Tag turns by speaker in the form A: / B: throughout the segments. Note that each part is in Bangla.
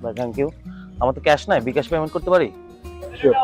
A: ভাই থ্যাংক ইউ। আমার তো ক্যাশ নাই, বিকাশ পেমেন্ট করতে পারি?
B: শিওর।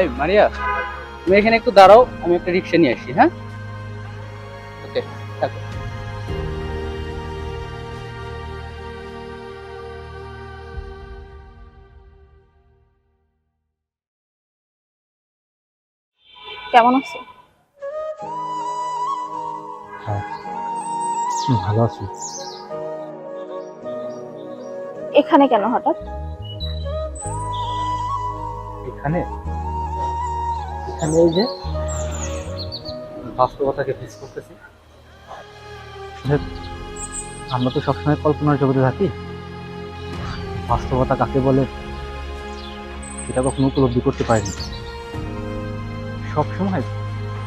B: এই মারিয়া, তুমি এখানে একটু দাঁড়াও, আমি একটা রিক্সা নিয়ে আসি। হ্যাঁ, ওকে, থাকো।
C: কেমন আছো?
B: হ্যাঁ, ভালো আছি।
C: এখানে কেন হঠাৎ?
B: এখানে এখানে এই যে বাস্তবতাকে ফেস করতেছি। আমরা তো সবসময় কল্পনার জগতে থাকি, বাস্তবতা কাকে বলে সেটা কখনো উপলব্ধি করতে পারিনি। সবসময়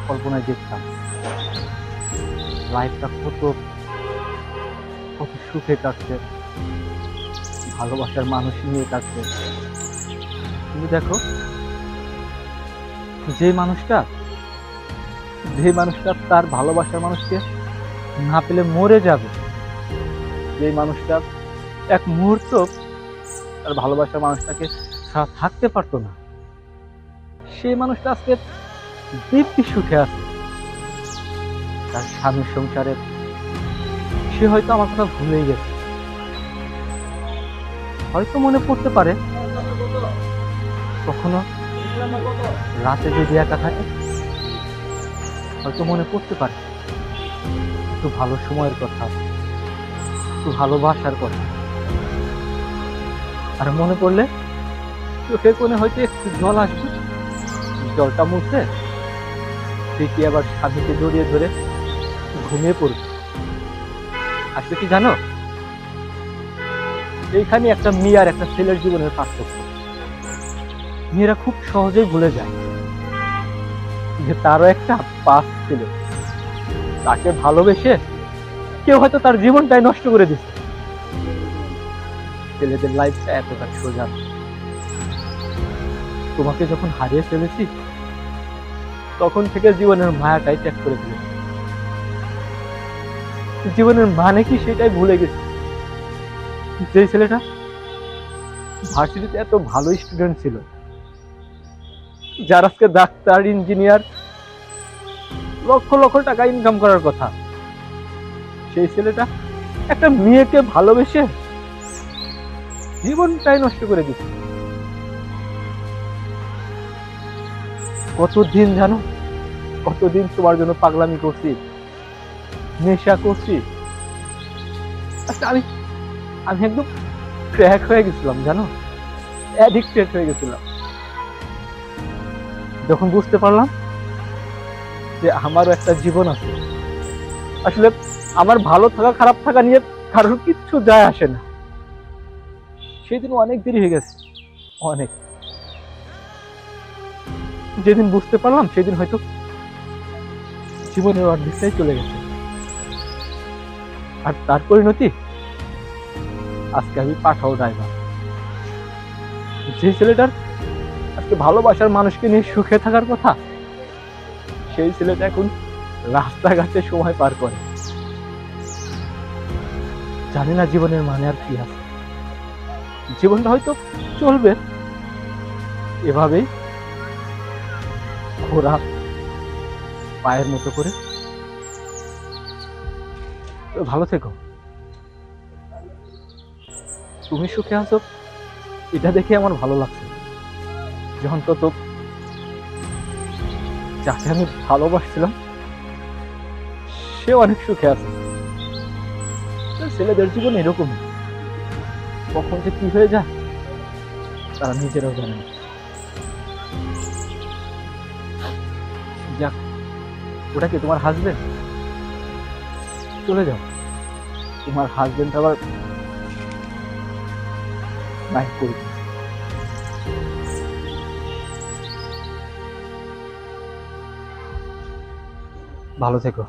B: কল্পনায় দেখতাম লাইফটা কত কত সুখে কাটছে, ভালোবাসার মানুষ নিয়ে কাটছে। কিন্তু দেখো, যে মানুষটা তার ভালোবাসার মানুষকে না পেলে মরে যাবে, যে মানুষটা এক মুহূর্ত তার ভালোবাসার মানুষটাকে ছাড়া থাকতে পারতো না, সেই মানুষটা আজকে দিব্যি সুখে আছে তার স্বামীর সংসারে। সে হয়তো আমার কথা ভুলেই গেছে, হয়তো মনে পড়তে পারে কখনো রাতে যদি একা থাকে, হয়তো মনে পড়তে পারে একটু ভালো সময়ের কথা, একটু ভালোবাসার কথা। আর মনে পড়লে চোখের কোণে হয়তো একটু জল আসবে, জলটা মুছে ঠিকই আবার স্বামীকে জড়িয়ে ধরে ঘুমিয়ে পড়বে। আসলে কি জানো, এইখানে একটা মেয়ে আর একটা ছেলের জীবনের পার্থক্য। মেয়েরা খুব সহজেই ভুলে যায় যে তারও একটা পাস্ট ছিল, তাকে ভালোবেসে কেউ হয়তো তার জীবনটাই নষ্ট করে দিচ্ছে। ছেলেদের লাইফটা এতটা সোজা। তোমাকে যখন হারিয়ে ফেলেছি, তখন থেকে জীবনের মায়াটাই ত্যাগ করে ফেলেছি। জীবনের মানে কি সেটাই ভুলে গেছি। যে ছেলেটা ভার্সিটিতে এত ভালো স্টুডেন্ট ছিল, যার আজকে ডাক্তার, ইঞ্জিনিয়ার, লক্ষ লক্ষ টাকা ইনকাম করার কথা, সেই ছেলেটা একটা মেয়েকে ভালোবেসে জীবনটাই নষ্ট করে দিচ্ছে। কতদিন জানো, কতদিন তোমার জন্য পাগলামি করছি, নেশা করছি। আচ্ছা, আমি একদম ক্র্যাক হয়ে গেছিলাম জানো, অ্যাডিক্টেড হয়ে গেছিলাম। যখন বুঝতে পারলাম যে আমারও একটা জীবন আছে, আসলে আমার ভালো থাকা খারাপ থাকা নিয়ে কারোর কিচ্ছু যায় আসে না, সেদিন অনেক দেরি হয়ে গেছে, অনেক। যেদিন বুঝতে পারলাম সেদিন হয়তো জীবনের অর্ধেকটাই চলে গেছে। আর তার পরিণতি আজকে আমি পাঠাও ড্রাইভার। যে ছেলেটার আজকে ভালোবাসার মানুষকে নিয়ে সুখে থাকার কথা, সেই ছেলেটা এখন রাস্তাঘাটে সময় পার করে। জানি না জীবনের মানে আর কি আছে। জীবনটা হয়তো চলবে এভাবেই, ঘোড়া পায়ের মতো করে। তো ভালো থেকো। তুমি সুখে আছো এটা দেখে আমার ভালো লাগছে। যখন তো যাকে আমি ভালোবাসছিলাম সে অনেক সুখে আছে। তো ছেলেদের জীবন এরকমই, কখন যে কি হয়ে যায় তারা নিজেরাও জানে না। যাক, ওটা কি তোমার হাজবেন্ড? চলে যাও, তোমার হাজবেন্ড আবার নাই করি। ভালো থেকো।